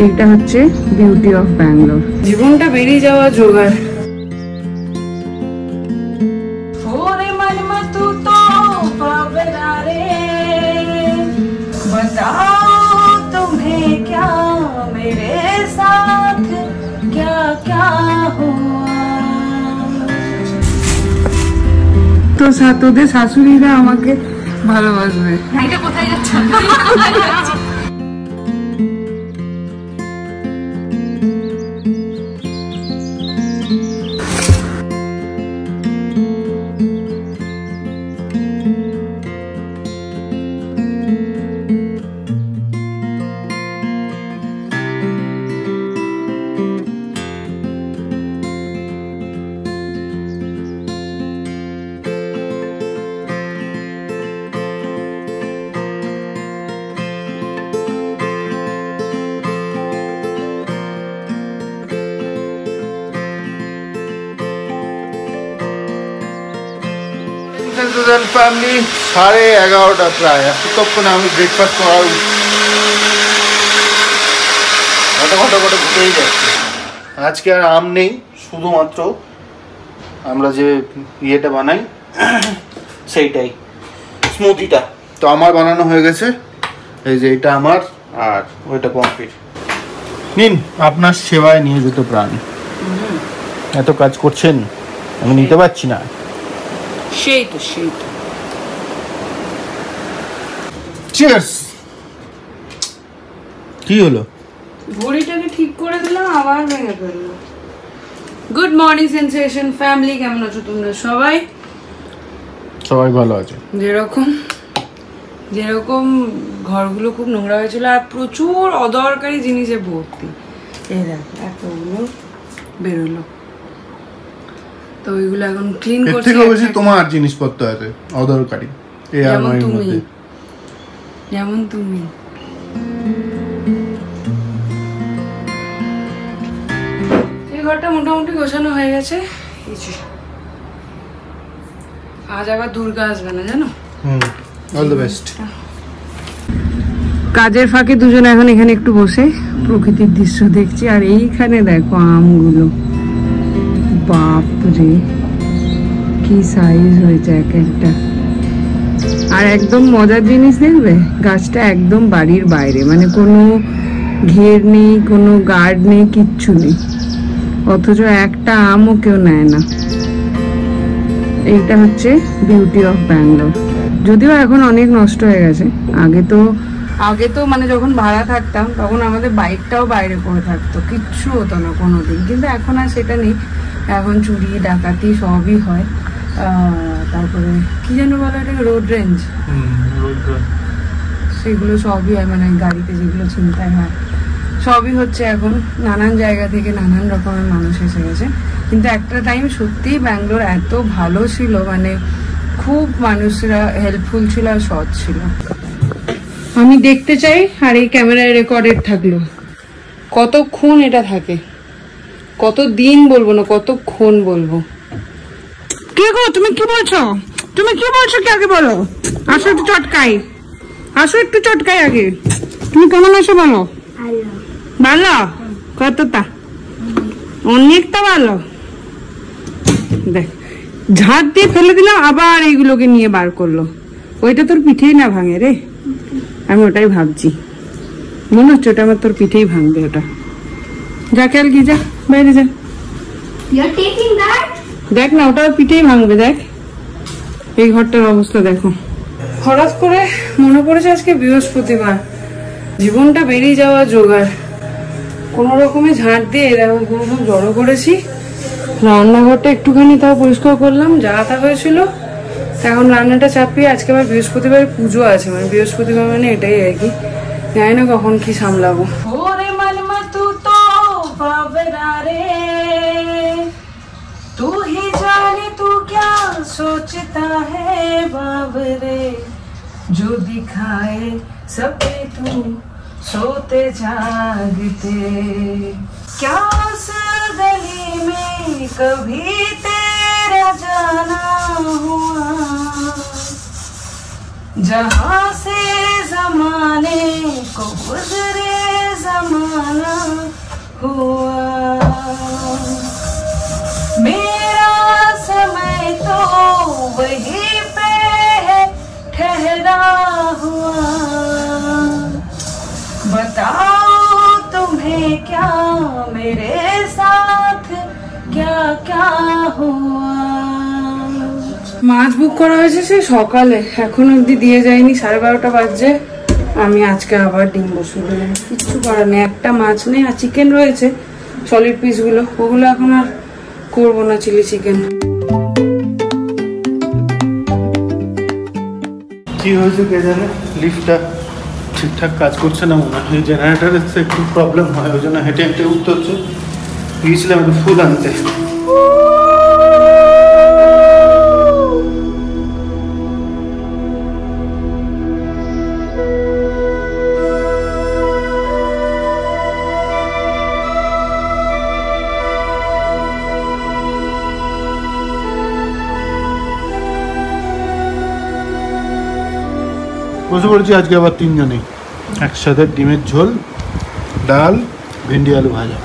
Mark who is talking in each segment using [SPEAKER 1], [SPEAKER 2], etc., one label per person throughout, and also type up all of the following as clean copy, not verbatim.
[SPEAKER 1] এইটা হচ্ছে beauty of Bangalore. জীবনটা বেরিয়ে যাওয়া জোগাড়। তো তোদের শাশুড়িরা আমাকে ভালোবাসবে। কোথায় যাচ্ছ?
[SPEAKER 2] ফ্যামিলি 11:30 প্রায়, ততক্ষণে আমি ব্রেকফাস্ট করার ঘটা ঘুরেই যাচ্ছি। আজকে আর আম নেই, শুধুমাত্র আমরা যে ইয়েটা বানাই সেইটাই, স্মুদিটা। তো আমার বানানো হয়ে গেছে, এই যে এটা আমার, আর ওইটা কমপ্লিট। নিন, আপনার সেবায় নিয়ে যেত প্রাণ। এত কাজ করছেন, আমি নিতে পারছি না।
[SPEAKER 1] সেই তো
[SPEAKER 2] চিয়ার্স। কি হলো?
[SPEAKER 1] ঘড়িটাকে ঠিক করে দিলাম, আবার ভেঙে ফেললো। গুড মর্নিং সেন্সেশন ফ্যামিলি, কেমন আছো তোমরা সবাই?
[SPEAKER 2] সবাই ভালো আছে।
[SPEAKER 1] যেরকম ঘরগুলো খুব নোংরা হয়েছিল আর প্রচুর অদরকারি জিনিসে ভর্তি। এই দেখ, এতগুলো বেরোলো। তো ওইগুলো এখন ক্লিন করছি।
[SPEAKER 2] এর থেকে বেশি তোমার জিনিসপত্র আছে অদরকারি।
[SPEAKER 1] যেমন তুমি এই ঘরটা মোটামুটি গোছানো হয়ে গেছে। আজ আবার দুর্গা আসবে না, জানো?
[SPEAKER 2] All the best.
[SPEAKER 1] কাজের ফাঁকে দুজন এখন এখানে একটু বসে প্রকৃতির দৃশ্য দেখছি। আর এইখানে দেখো আমগুলো, বাপরে কি সাইজ হয়েছে এক একটা। আর একদম মজার জিনিস দেখবে, গাছটা একদম বাড়ির বাইরে, মানে কোনো ঘের নেই, কোনো গার্ড নেই, কিচ্ছু নেই, অথচ একটা আমও কেউ নেয় না। এইটা হচ্ছে বিউটি অফ ব্যাঙ্গালোর। যদিও এখন অনেক নষ্ট হয়ে গেছে। আগে তো মানে যখন ভাড়া থাকতাম তখন আমাদের বাইকটাও বাইরে পড়ে থাকতো, কিচ্ছু হতো না কোনোদিন। কিন্তু এখন আর সেটা নেই, এখন চুরি ডাকাতি সবই হয়। তারপরে কি যেন বলে এটাকে, রোড রেঞ্জ, সেগুলো সবই হয়, মানে গাড়িতে যেগুলো ছিনতাই হয় সবই হচ্ছে এখন। নানান জায়গা থেকে নানান রকমের মানুষ এসে গেছে। কিন্তু একটা টাইম সত্যিই ব্যাঙ্গালোর এত ভালো ছিল, মানে খুব মানুষরা হেল্পফুল ছিল আর সৎ ছিল। আমি দেখতে চাই, আর এই ক্যামেরায় রেকর্ডেড থাকলো কতক্ষণ এটা থাকে, কত দিন বলবো না, কতক্ষণ বলবো। কে গো, তুমি কি বলছো? কি আগে বলো? আসো একটু চটকাই আগে। তুমি কেমন আছো বলো? ভালো। কতটা? অনেকটা ভালো। দেখ, ঝাড় দিয়ে ফেলে দিলাম, আবার এইগুলোকে নিয়ে বার করলো। ওইটা তোর পিঠেই না ভাঙে রে, আমি ওটাই ভাবছি। মনে হচ্ছে ওটা আমার তোর পিঠেই ভাঙবে। ওটা যা, খেয়াল কি, যা বাইরে যা। দেখ না, ওটা পিঠেই ভাঙবে। দেখ এই ঘরটার অবস্থা দেখো। হঠাৎ করে মনে পড়েছে আজকে বৃহস্পতিবার, জীবনটা বেরিয়ে যাওয়া জোগাড়। কোনো রকমে ঝাঁট দিয়ে দেখো সব জড়ো করেছি। রান্নাঘরটা একটুখানি তাও পরিষ্কার করলাম, যা তা হয়েছিল। এখন রান্নাটা চাপিয়ে, আজকে আবার বৃহস্পতিবার পুজো আছে, মানে বৃহস্পতিবার মানে এটাই আর কি। জানি না কখন কি সামলাবো। तू ही जाने तू क्या सोचता है बाबरे, जो दिखाए सपने तू सोते जागते, क्या उस गली में कभी तेरा जाना हुआ, जहाँ से जमाने को गुजरे जमाना, हुआ, मेरा समय तो वहीं पे है ठहरा हुआ। बताओ तुम्हें क्या मेरे साथ क्या क्या हुआ। মাছ বুক করা হয়েছে সে সকালে, এখন অবধি দিয়ে যায়নি, 12:30 বাজছে। আমি আজকে আবার ডিম বসিয়ে দিলাম, কিচ্ছু করার নেই। একটা মাছ নেই, আর চিকেন রয়েছে সলিড পিসগুলো, ওগুলো এখন আর করবো না চিলি চিকেন।
[SPEAKER 2] কি হয়েছে কে জানে, লিফটটা ঠিকঠাক কাজ করছে না মনে হয়, জেনারেটারের একটু প্রবলেম হয়, ওই জন্য হেঁটে হেঁটে উঠতে হচ্ছে। গিয়েছিলাম একটু ফুল আনতে। বসে পড়েছি আজকে আবার তিনজনেই একসাথে, ডিমের ঝোল, ডাল, ভেন্ডি আলু ভাজা।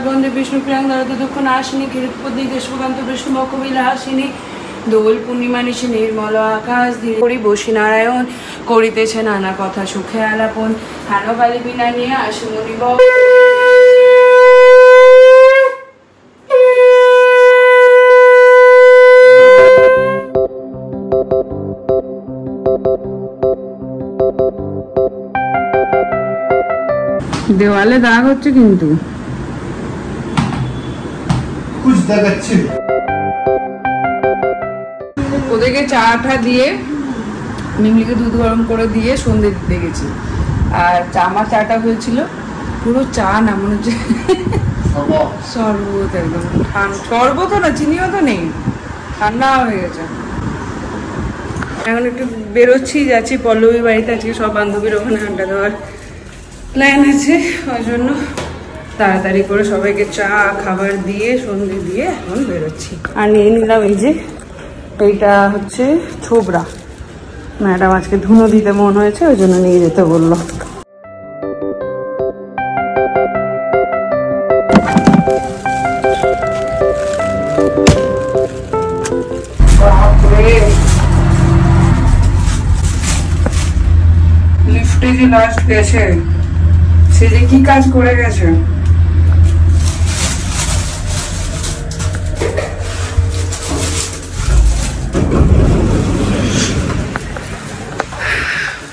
[SPEAKER 1] বন্দে বিষ্ণু প্রিয়াং দরদ দুঃখ নাশিনী কিরৎপতি দেশকান্ত বিষ্ণু মকবিলাসিনী দোল পূর্ণিমা নিশি নির্মল আকাশ ধীরে করি বসি নারায়ণ করিতেছে নানা কথা সুখে আলাপন হেন কালী বিনা নিয়ে আসি মনিব। দেওয়ালে দাগ হচ্ছে কিন্তু ওদেরকে চাটা দিয়ে মিমলিকে দুধ গরম করে দিয়ে সন্ধ্যে দিতে গেছি, আর আমার চাটা হয়েছিল পুরো চা না, মনে হচ্ছে শরবত, একদম শরবতও না, চিনিও তো নেই, ঠান্ডা হয়ে গেছে। এখন একটু বেরোচ্ছি, যাচ্ছি পল্লবীর বাড়িতে, আজকে সব বান্ধবীর ওখানে আড্ডা দেওয়ার প্ল্যান আছে, ওই জন্য তাড়াতাড়ি করে সবাইকে চা খাবার দিয়ে সন্ধে দিয়ে এখন বেরোচ্ছি। আর নিয়ে নিলাম এই যে, এইটা হচ্ছে ছোবড়া, ম্যাডাম আজকে ধুনো দিতে মন হয়েছে, ওই জন্য নিয়ে যেতে বললো। লিফটে যে লাস্ট গেছে সে যে কি কাজ করে গেছে,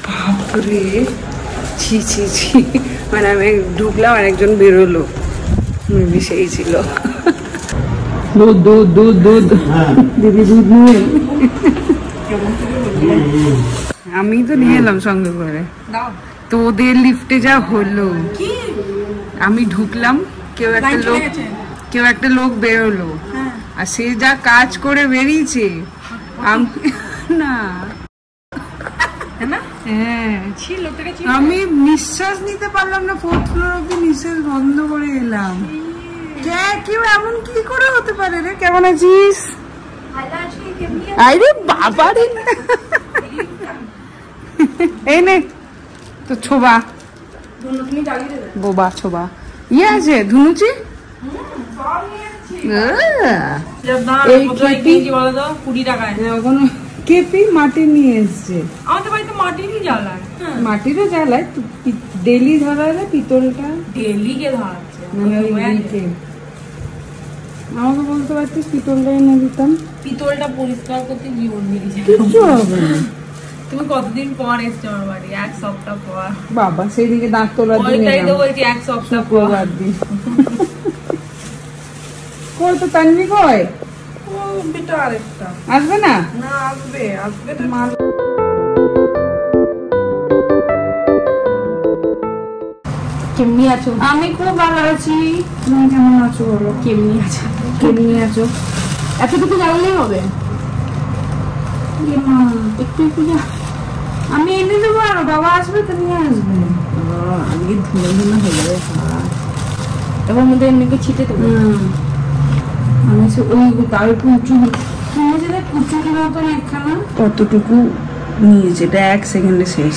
[SPEAKER 1] বাপরে, ছি ছি ছি, মানে আমি ঢুকলাম আর একজন বেরোলো, মেবি সেই ছিল। দুধ দুধ দুধ দুধ, দিদি দুধ নিয়ে, আমি তো নিয়ে এলাম সঙ্গে করে। তোদের লিফটে যা হলো, আমি ঢুকলাম, কেউ একটা লোক বেরোলো, আর সে যা কাজ করে বেরিয়েছে, না হ্যাঁ, আমি নিঃশ্বাস নিতে পারলাম না, 4th ফ্লোর অব্দি নিঃশ্বাস বন্ধ করে এলাম। কেউ এমন কি করে হতে পারে রে? কেমন আছিস? আরে বাবা রে, এই নে তো ছোবা, বোবা ছোবা ইয়ে আছে ধুনুচি। এই কেপি 20 টাকায় কেপি মাটি নিয়ে এসছে, আমাদের বাড়িতে মাটিরই জ্বালায়, মাটিরও জ্বালায়, ডেলি ধরা যায় পিতলটা, ডেলি কে ধরাচ্ছে, মানে আমাকে বলতে পারছিস পিতলটা এনে দিতাম, পিতলটা পরিষ্কার করতে জীবন বেরিয়েছে, কিছু হবে না। তুমি কতদিন পর এসছো আমার বাড়ি? 1 সপ্তাহ পর। বাবা সেইদিকে দাঁত তোলার দিন, ওইটাই তো বলছি 1 সপ্তাহ পর দিন। কই তো তানভি কই? ও বেটা আরেকটা আসবে না? না আসবে, আসবে তো মাল। কেমনি আছো? আমি খুব ভালো আছি, তুমি কেমন আছো বলো? কেমনি আছো? কেমনি আছো? এতটুকু জানলেই হবে? একটু একটু আমি এনে দেবো, আর বাবা আসবে তো নিয়ে আসবে। আজকে ধুলো ধুলো হয়ে যাবে,
[SPEAKER 3] এবার মধ্যে এমনি ছিটে দেবো।
[SPEAKER 1] আমি ওই তার একটু উঁচু কুচুরির মতন একখানা কতটুকু নিয়েছে, এটা 1 সেকেন্ডে শেষ।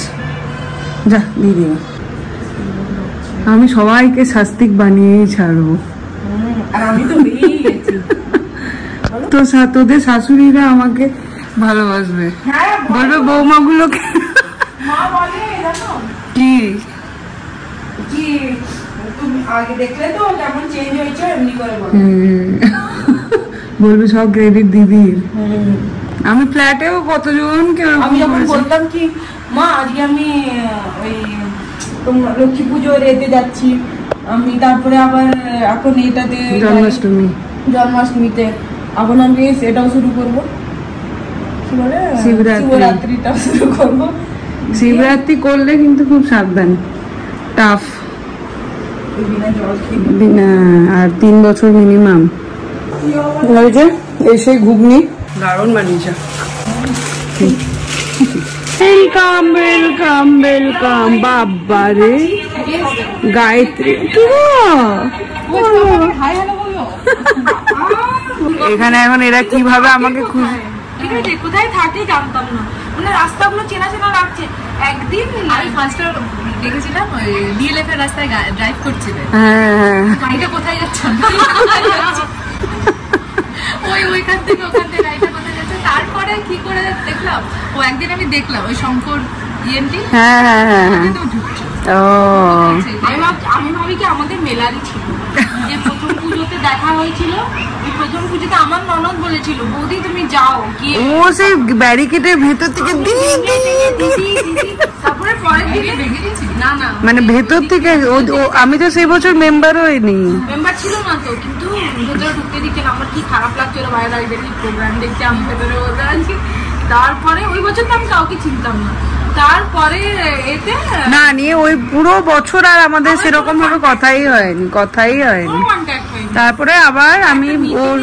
[SPEAKER 1] যা দিয়ে দিও, আমি সবাইকে শাস্তিক বানিয়েই ছাড়বো।
[SPEAKER 3] আর আমি তো বেরিয়ে গেছি।
[SPEAKER 1] তো তোদের শাশুড়িরা আমাকে ভালোবাসবে, বলবে বৌমাগুলোকে
[SPEAKER 3] মা বলে জানো
[SPEAKER 1] কি
[SPEAKER 3] কি তুমি আগে দেখলে তো কেমন চেঞ্জ হয়েছে, এমনি করে বলো।
[SPEAKER 1] বলবে সব ক্রেডিট দিদির। আমি ফ্ল্যাটেও কতজনকে
[SPEAKER 3] আমি যখন বলতাম কি মা আজকে আমি ওই তোমার লক্ষ্মী পুজোর এতে যাচ্ছি আমি, তারপরে আবার এখন এটাতে জন্মাষ্টমীতে এখন আমি সেটাও শুরু করবো, কি বলে শিবরাত্রিটাও শুরু করবো।
[SPEAKER 1] শিবরাত্রি করলে কিন্তু খুব সাবধান, টাফ। আর 3 বছর মিনিমাম। এসে ঘুগনি দারুণ বানিয়েছে। Welcome welcome welcome. বাবা রে গায়ত্রী, এখানে এখন এরা কিভাবে আমাকে খুঁজে,
[SPEAKER 3] ঠিক আছে কোথায় থাকে জানতাম না, মানে রাস্তাগুলো চেনা চেনা লাগছে। একদিন আমি ফার্স্ট দেখেছিলাম ডিএলএফ এর রাস্তায় ড্রাইভ করছিলেন, গাড়িটা কোথায় যাচ্ছে ওইখান থেকে ওখান থেকে গাড়িটা কোথায় যাচ্ছে। তারপরে কি করে দেখলাম, ও একদিন আমি দেখলাম ওই শঙ্কর ইএনটি আমি ভাবি কি আমাদের মেলারই ছিল, যে প্রথম পুজোতে দেখা হয়েছিল। প্রথম পুজোতে আমার ননদ বলেছিল বৌদি তুমি যাও গিয়ে,
[SPEAKER 1] ও সেই ব্যারিকেডের ভেতর থেকে
[SPEAKER 3] তারপরে পরের দিকে না না
[SPEAKER 1] মানে ভেতর থেকে আমি তো সেই বছর মেম্বার হইনি,
[SPEAKER 3] মেম্বার ছিল না তো, কিন্তু ভেতরে ঢুকতে দিচ্ছে না। আমার কি খারাপ লাগছিল, বাইরে দাঁড়িয়ে প্রোগ্রাম দেখছি, আমি ভেতরে বসে আছি। তারপরে ওই বছর তো আমি কাউকে চিনতাম না, তারপরে এতে
[SPEAKER 1] না নিয়ে ওই পুরো বছর আর আমাদের সেরকম ভাবে কথাই হয়নি। তারপরে আবার আমি ওর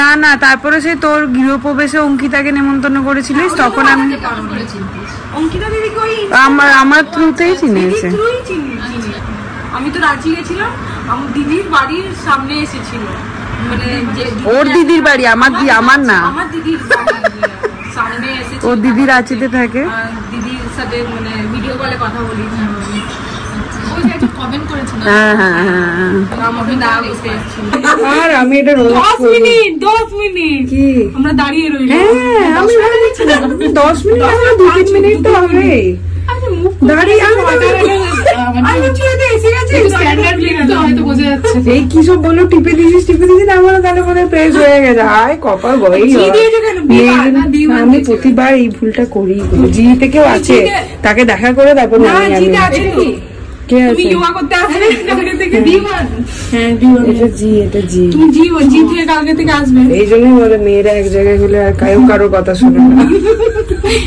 [SPEAKER 1] না না তারপরে সে তোর গৃহপ্রবেশে অঙ্কিতাকে নেমন্তন্ন করেছিলিস, তখন আমি আমার থ্রুতেই চিনিয়েছে।
[SPEAKER 3] আমি তো রাঁচি গেছিলাম, আমার দিদির বাড়ির সামনে এসেছিল, মানে
[SPEAKER 1] ওর দিদির বাড়ি, আমার না,
[SPEAKER 3] আমার দিদির সামনে এসেছিল।
[SPEAKER 1] ওর দিদি রাঁচিতে থাকে,
[SPEAKER 3] দিদির সাথে মানে ভিডিও কলে কথা বলি।
[SPEAKER 1] আর আমি এটা
[SPEAKER 3] 10 মিনিট কি আমরা দাঁড়িয়ে রইলাম।
[SPEAKER 1] আমি 10 মিনিট 2-3 মিনিট তো হবে এই কি সব বললো, টিপে দিয়েছিস আমার তাহলে মনে প্রেস হয়ে গেছে। আয় কপাল আমি প্রতিবার এই ভুলটা করি। জি থেকেও আছে, তাকে দেখা করে তারপর এই জন্যই বলে মেয়েরা এক জায়গায় হলে আর কারো কথা শুনে না।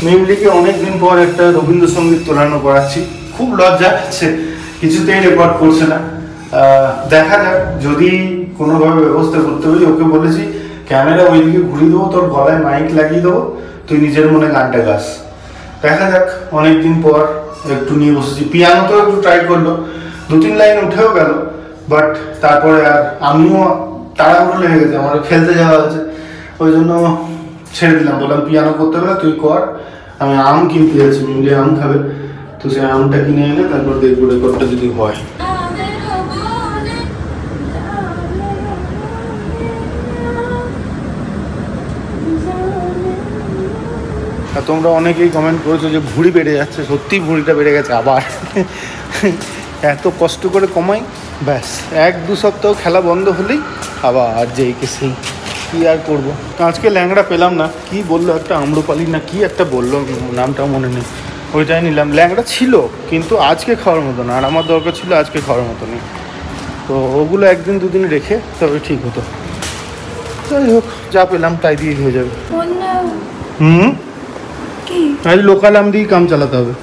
[SPEAKER 2] মিমলিকে অনেকদিন পর একটা রবীন্দ্রসঙ্গীত তোলানো করাচ্ছি, খুব লজ্জা হচ্ছে, কিছুতেই রেকর্ড করছে না। দেখা যাক, যদি কোনোভাবে ব্যবস্থা করতে পারি। ওকে বলেছি ক্যামেরা ওইদিকে ঘুরিয়ে দেবো, তোর গলায় মাইক লাগিয়ে দেবো, তুই নিজের মনে গানটা গাস। দেখা যাক, অনেকদিন পর একটু নিয়ে বসেছি। পিয়ানো তো একটু ট্রাই করলো, 2-3 লাইন উঠেও গেল, বাট তারপরে আর আমিও তাড়াহুড়ো লেগে গেছে, আমার খেলতে যাওয়া আছে, ওই জন্য ছেড়ে দিলাম। বললাম পিয়ানো করতে হবে তুই কর, আমি আম কিনতে যাচ্ছি, মিমলি আম খাবে, তো সে আমটা কিনে এনে তারপর দেখবো রেকর্ডটা যদি হয়। আর তোমরা অনেকেই কমেন্ট করেছো যে ভুঁড়ি বেড়ে যাচ্ছে, সত্যিই ভুঁড়িটা বেড়ে গেছে আবার। এত কষ্ট করে কমাই, ব্যাস 1-2 সপ্তাহ খেলা বন্ধ হলেই আবার যেই কে সেই, কী আর করবো। আজকে ল্যাংড়া পেলাম না, কি বললো একটা আম্রপালি না কি একটা বললো, নামটাও মনে নেই, ওইটাই নিলাম। ল্যাংড়া ছিল কিন্তু আজকে খাওয়ার মতো না, আর আমার দরকার ছিল আজকে খাওয়ার মতো নেই, তো ওগুলো 1-2 দিন রেখে তবে ঠিক হতো। যাই হোক, যা পেলাম তাই দিয়ে হয়ে যাবে। আজ লোকাল আম দিয়েই কাম চালাতে হবে।